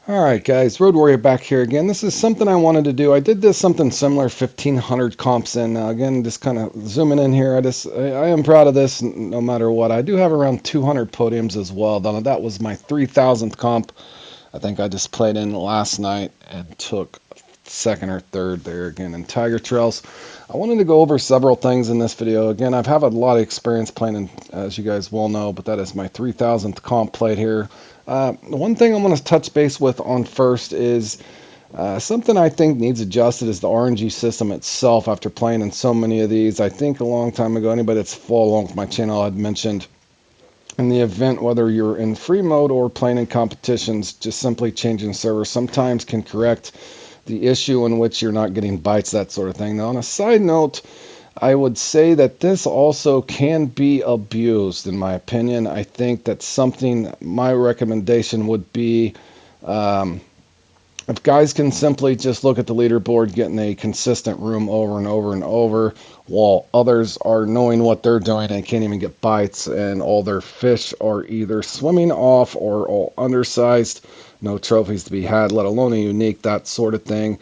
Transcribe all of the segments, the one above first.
Alright guys, Road Warrior back here again. This is something I wanted to do. I did this something similar 1500 comps in. Again, just kind of zooming in here. I am proud of this no matter what. I do have around 200 podiums as well. Though that was my 3000th comp. I think I just played in last night and took second or third there again in Tiger Trails. I wanted to go over several things in this video. Again, I've had a lot of experience playing in, as you guys well know, but that is my 3000th comp played here. One thing I'm going to touch base with on first is something I think needs adjusted is the RNG system itself. After playing in so many of these, I think a long time ago, anybody that's followed along with my channel had mentioned in the event, whether you're in free mode or playing in competitions, just simply changing servers sometimes can correct the issue in which you're not getting bites, that sort of thing. Now, on a side note, I would say that this also can be abused, in my opinion. I think that's something, my recommendation would be, if guys can simply just look at the leaderboard, getting a consistent room over and over and over, while others are knowing what they're doing and can't even get bites, and all their fish are either swimming off or all undersized, no trophies to be had, let alone a unique, that sort of thing.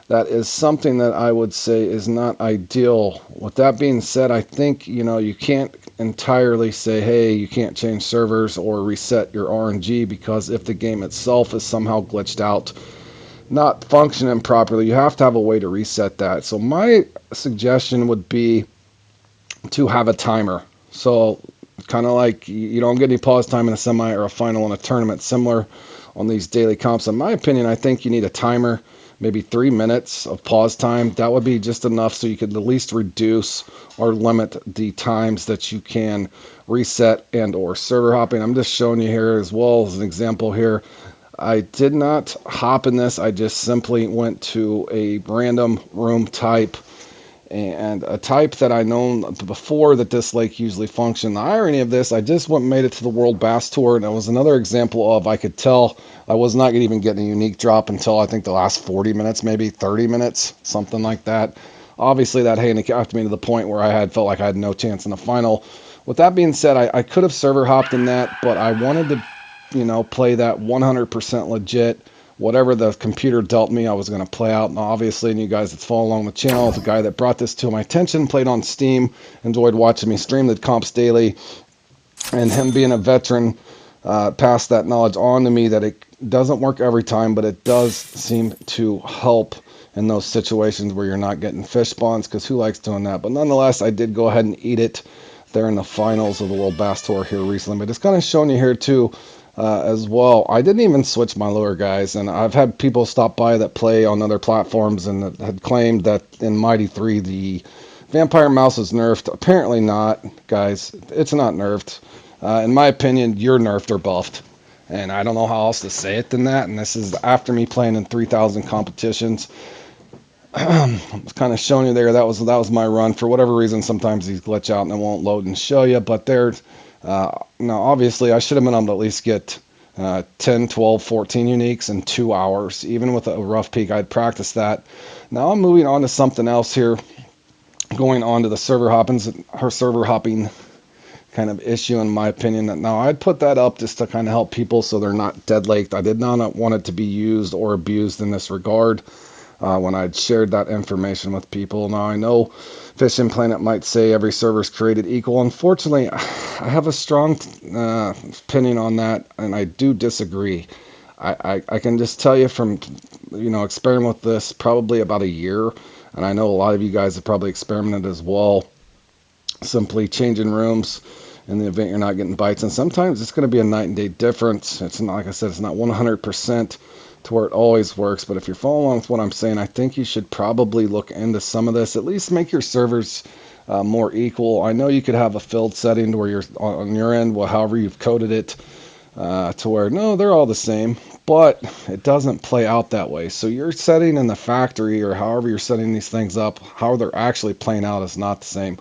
That is something that I would say is not ideal. With that being said, I think, you can't entirely say, hey, you can't change servers or reset your RNG, because if the game itself is somehow glitched out, not functioning properly, you have to have a way to reset that. So my suggestion would be to have a timer. So kind of like you don't get any pause time in a semi or a final in a tournament, similar on these daily comps. In my opinion, I think you need a timer, maybe 3 minutes of pause time. That would be just enough so you could at least reduce or limit the times that you can reset and or server hopping. I'm just showing you here as well as an example here. I did not hop in this. I just simply went to a random room type, and a type that I known before that this lake usually functioned. The irony of this, I just went and made it to the World Bass Tour, and it was another example of, I could tell I was not going to even get a unique drop until I think the last 40 minutes, maybe 30 minutes, something like that. Obviously that handicapped me to the point where I had felt like I had no chance in the final. With that being said, I could have server hopped in that, but I wanted to play that 100% legit. Whatever the computer dealt me, I was going to play out. And obviously, and you guys that follow along the channel, the guy that brought this to my attention, played on Steam, enjoyed watching me stream the comps daily, and him being a veteran passed that knowledge on to me that it doesn't work every time, but it does seem to help in those situations where you're not getting fish spawns, because who likes doing that? But nonetheless, I did go ahead and eat it there in the finals of the World Bass Tour here recently. But it's kind of showing you here too, as well. I didn't even switch my lure, guys, and I've had people stop by that play on other platforms and that had claimed that in Mighty 3 the Vampire Mouse is nerfed. Apparently not, guys. It's not nerfed. In my opinion, you're nerfed or buffed, and I don't know how else to say it than that. And this is after me playing in 3,000 competitions. I was kind of showing you there. That was my run. For whatever reason, sometimes these glitch out and it won't load and show you. But there's now, obviously, I should have been able to at least get 10, 12, 14 uniques in 2 hours. Even with a rough peak, I'd practice that. Now I'm moving on to something else here, going on to the server hopping kind of issue, in my opinion. Now, I'd put that up just to kind of help people so they're not dead laked. I did not want it to be used or abused in this regard. When I'd shared that information with people. Now, I know Fishing Planet might say every server is created equal. Unfortunately, I have a strong opinion on that, and I do disagree. I can just tell you from, experimenting with this probably about a year, and I know a lot of you guys have probably experimented as well, simply changing rooms in the event you're not getting bites. And sometimes it's going to be a night and day difference. It's not, like I said, it's not 100% to where it always works, but if you're following along with what I'm saying, I think you should probably look into some of this. At least make your servers more equal. I know you could have a filled setting to where you're on your end, well, however you've coded it, to where no, they're all the same, but it doesn't play out that way. So your setting in the factory, or however you're setting these things up, how they're actually playing out is not the same.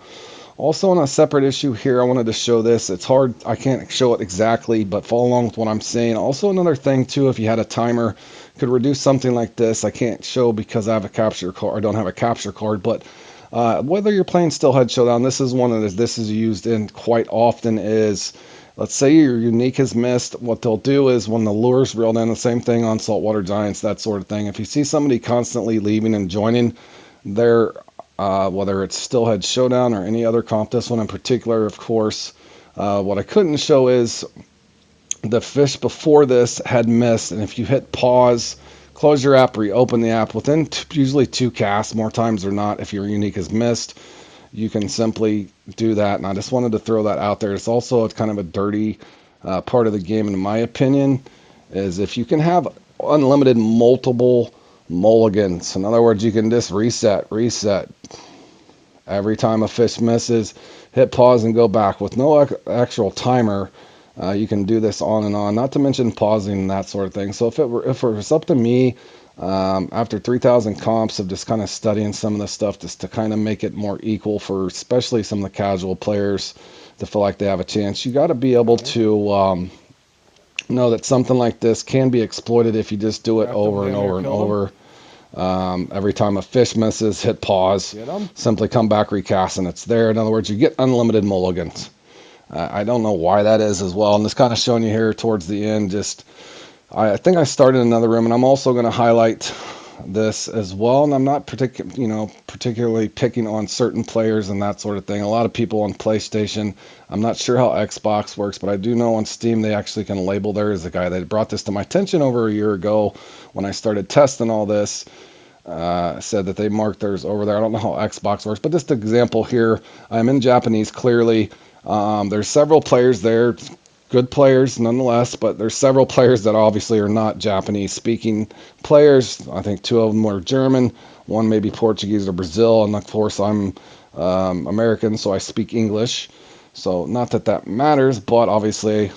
Also, on a separate issue here, I wanted to show this. It's hard, I can't show it exactly, but follow along with what I'm saying. Also, another thing too, if you had a timer, could reduce something like this. I can't show because I have a capture card. I don't have a capture card, but whether you're playing Steelhead Showdown, this is one that this is used in quite often, is let's say your unique is missed. What they'll do is when the lure's reeled in, the same thing on saltwater giants, that sort of thing. If you see somebody constantly leaving and joining their, whether it's Stillhead Showdown or any other comp, this one in particular, of course, what I couldn't show is the fish before this had missed, and if you hit pause, close your app, reopen the app within usually 2 casts, more times than not, if your unique is missed, you can simply do that. And I just wanted to throw that out there. It's also kind of a dirty part of the game, in my opinion, is if you can have unlimited multiple mulligans. In other words, you can just reset every time a fish misses, hit pause and go back with no actual timer. You can do this on and on, not to mention pausing and that sort of thing. So if it was up to me, after 3,000 comps of just kind of studying some of the stuff just to kind of make it more equal for especially some of the casual players to feel like they have a chance, you got to be able to know that something like this can be exploited if you just do it over and over and over. Every time a fish misses, hit pause, simply come back, recast, and it's there. In other words, you get unlimited mulligans. I don't know why that is as well. And this kind of showing you here towards the end, I think I started another room, and I'm also going to highlight this as well. And I'm not particularly picking on certain players and that sort of thing. A lot of people on PlayStation, I'm not sure how Xbox works, but I do know on Steam they actually can label theirs. The guy that brought this to my attention over a year ago when I started testing all this said that they marked theirs over there. I don't know how Xbox works, but just an example here. I'm in Japanese clearly. There's several players there, good players nonetheless, but there's several players that obviously are not Japanese speaking players. I think 2 of them are German, 1 maybe Portuguese or Brazil, and of course I'm American, so I speak English. So not that that matters, but obviously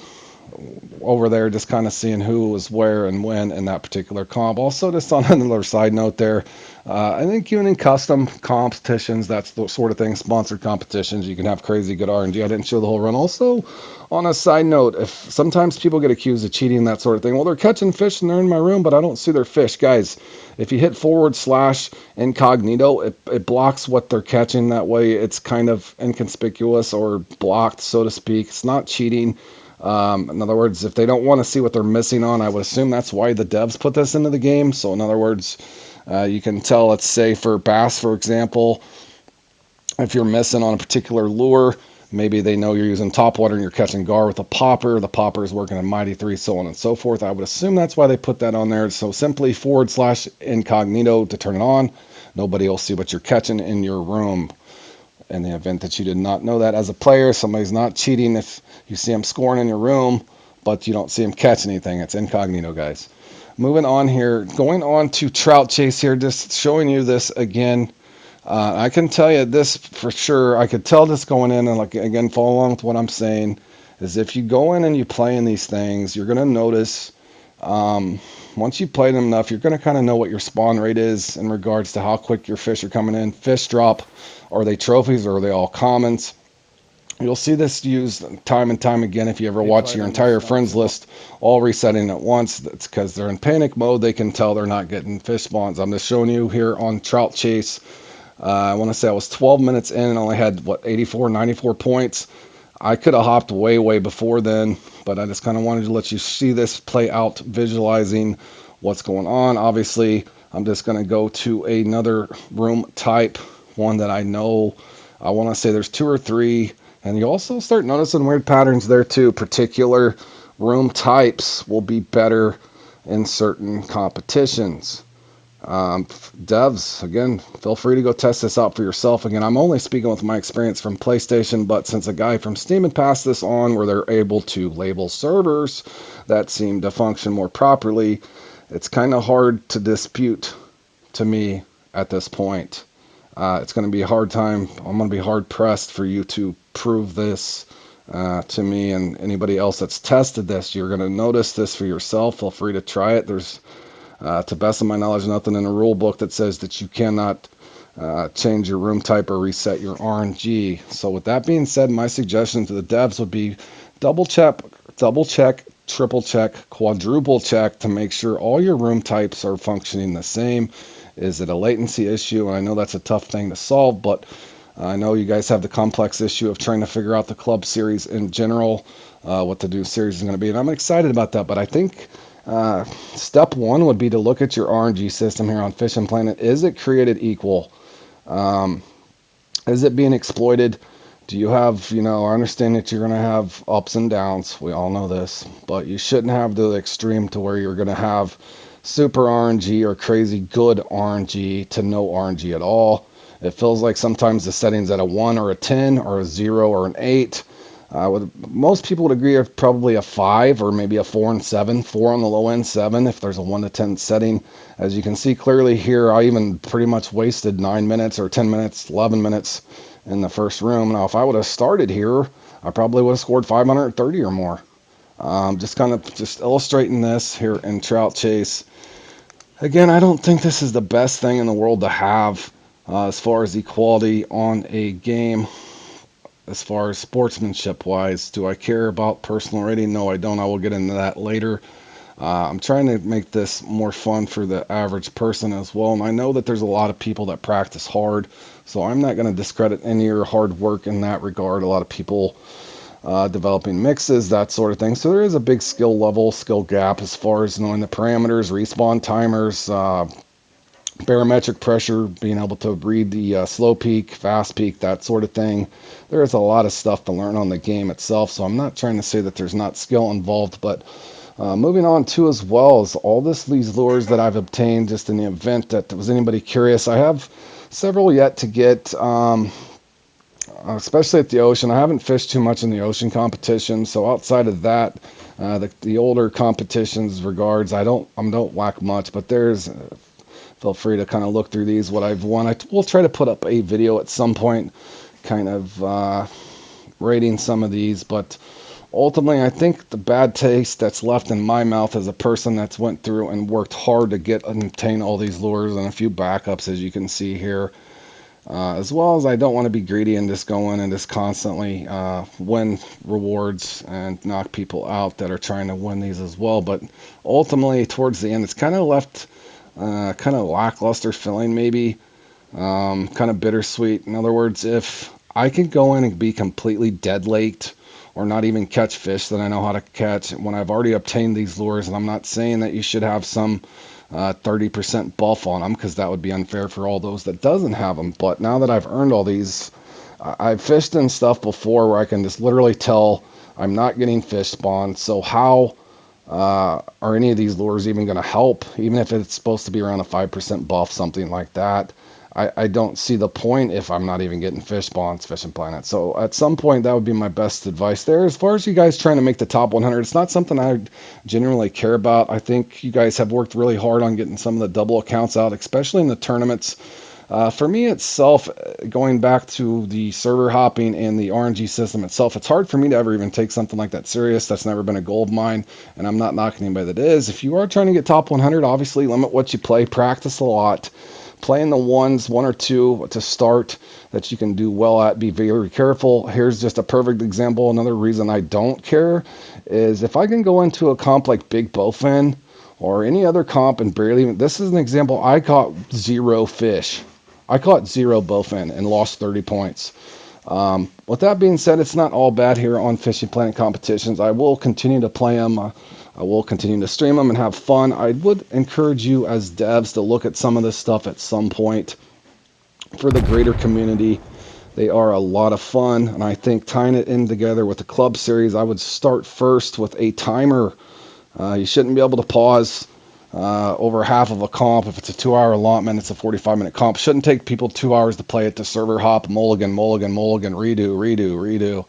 over there just kind of seeing who was where and when in that particular comp. Also, just on another side note there, I think even in custom competitions, that's the sort of thing, sponsored competitions, you can have crazy good RNG. I didn't show the whole run. Also, on a side note, if sometimes people get accused of cheating, that sort of thing, well, they're catching fish and they're in my room, but I don't see their fish. Guys, if you hit / incognito, it blocks what they're catching. That way it's kind of inconspicuous or blocked, so to speak. It's not cheating. In other words, if they don't want to see what they're missing on, I would assume that's why the devs put this into the game. So in other words, you can tell, let's say for bass, for example, if you're missing on a particular lure, maybe they know you're using topwater and you're catching gar with a popper. The popper is working at Mighty 3, so on and so forth. I would assume that's why they put that on there. So simply / incognito to turn it on. Nobody will see what you're catching in your room. In the event that you did not know that as a player, somebody's not cheating if you see them scoring in your room, but you don't see them catch anything. It's incognito, guys. Moving on here, going on to trout chase here, just showing you this again. I can tell you this for sure. I could tell this going in, and like again, follow along with what I'm saying, is if you go in and you play in these things, you're going to notice once you play them enough, you're going to kind of know what your spawn rate is in regards to how quick your fish are coming in. Fish drop, are they trophies or are they all commons? You'll see this used time and time again if you ever watch your entire friends list all resetting at once. That's because they're in panic mode. They can tell they're not getting fish spawns. I'm just showing you here on Trout Chase. I want to say I was 12 minutes in and only had, 84, 94 points. I could have hopped way, way before then, but I just kind of wanted to let you see this play out, visualizing what's going on. Obviously, I'm just going to go to another room type, one that I know. I want to say there's 2 or 3, and you also start noticing weird patterns there too. Particular room types will be better in certain competitions. Devs, again, feel free to go test this out for yourself. Again, I'm only speaking with my experience from PlayStation, but since a guy from Steam had passed this on where they're able to label servers that seem to function more properly, it's kind of hard to dispute to me at this point. It's going to be a hard time. I'm going to be hard pressed for you to prove this to me and anybody else that's tested this. You're going to notice this for yourself. Feel free to try it. There's to best of my knowledge, nothing in the rule book that says that you cannot change your room type or reset your RNG. So with that being said, my suggestion to the devs would be double check, triple check, quadruple check to make sure all your room types are functioning the same. Is it a latency issue? And I know that's a tough thing to solve, but I know you guys have the complex issue of trying to figure out the club series in general, what the new series is going to be, and I'm excited about that. But I think step one would be to look at your RNG system here on Fishing Planet. Is it created equal? Um, is it being exploited? Do you have, I understand that you're going to have ups and downs. We all know this, but you shouldn't have the extreme to where you're going to have super RNG or crazy good RNG to no RNG at all. It feels like sometimes the settings at a 1 or a 10 or a 0 or an 8. Most people would agree of probably a 5 or maybe a 4 and 7. 4 on the low end, 7 if there's a 1 to 10 setting. As you can see clearly here, I even pretty much wasted 9 minutes or 10 minutes, 11 minutes in the first room. Now, if I would have started here, I probably would have scored 530 or more. Just illustrating this here in Trout Chase. Again, I don't think this is the best thing in the world to have as far as equality on a game. As far as sportsmanship wise, do I care about personal rating? No, I don't. I will get into that later. I'm trying to make this more fun for the average person as well. And I know that there's a lot of people that practice hard, so I'm not going to discredit any of your hard work in that regard. A lot of people developing mixes, that sort of thing. So there is a big skill gap as far as knowing the parameters, respawn timers, barometric pressure, being able to read the slow peak, fast peak, that sort of thing. There is a lot of stuff to learn on the game itself, so I'm not trying to say that there's not skill involved, but moving on to as well as all these lures that I've obtained just in the event that was anybody curious. I have several yet to get, especially at the ocean. I haven't fished too much in the ocean competition, so outside of that, the older competitions regards, I don't whack much, but feel free to kind of look through these, what I've won. We'll try to put up a video at some point kind of rating some of these, but ultimately I think the bad taste that's left in my mouth as a person that's went through and worked hard to get and obtain all these lures and a few backups, as you can see here, as well as I don't want to be greedy and just go in and just constantly win rewards and knock people out that are trying to win these as well. But ultimately towards the end, it's kind of left kind of lackluster feeling, maybe kind of bittersweet. In other words, if I can go in and be completely dead late or not even catch fish that I know how to catch when I've already obtained these lures, and I'm not saying that you should have some 30% buff on them, because that would be unfair for all those that doesn't have them. But now that I've earned all these, I've fished in stuff before where I can just literally tell I'm not getting fish spawn. So how are any of these lures even going to help, even if it's supposed to be around a 5% buff, something like that? I don't see the point if I'm not even getting fish spawns, Fishing Planet. So at some point, that would be my best advice there. As far as you guys trying to make the top 100, it's not something I genuinely care about. I think you guys have worked really hard on getting some of the double accounts out, especially in the tournaments. For me itself, going back to the server hopping and the RNG system itself, it's hard for me to ever even take something like that serious. That's never been a goal of mine, and I'm not knocking anybody that is. If you are trying to get top 100, obviously limit what you play, practice a lot. Playing the one or two to start that you can do well at, be very careful. Here's just a perfect example. Another reason I don't care is if I can go into a comp like Big Bowfin or any other comp and barely even, this is an example, I caught 0 fish. I caught 0 bowfin and lost 30 points. With that being said, it's not all bad here on Fishing Planet competitions. I will continue to play them. I will continue to stream them and have fun. I would encourage you as devs to look at some of this stuff at some point for the greater community. They are a lot of fun, and I think tying it in together with the club series, I would start first with a timer. You shouldn't be able to pause over half of a comp. If it's a 2-hour allotment, it's a 45-minute comp. Shouldn't take people 2 hours to play it, to server hop, mulligan, redo,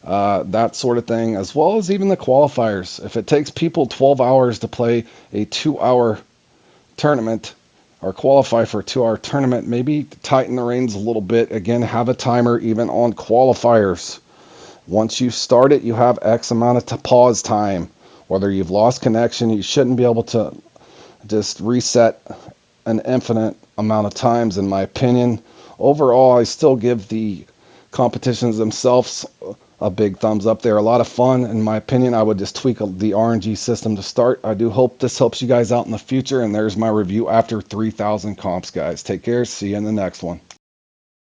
that sort of thing, as well as even the qualifiers. If it takes people 12 hours to play a 2-hour tournament or qualify for a 2-hour tournament, maybe tighten the reins a little bit. Again, have a timer even on qualifiers. Once you start it, you have X amount of pause time. Whether you've lost connection, you shouldn't be able to just reset an infinite amount of times, in my opinion. Overall, I still give the competitions themselves a big thumbs up. They're a lot of fun. In my opinion, I would just tweak the RNG system to start. I do hope this helps you guys out in the future, and there's my review after 3,000 comps, guys. Take care. See you in the next one.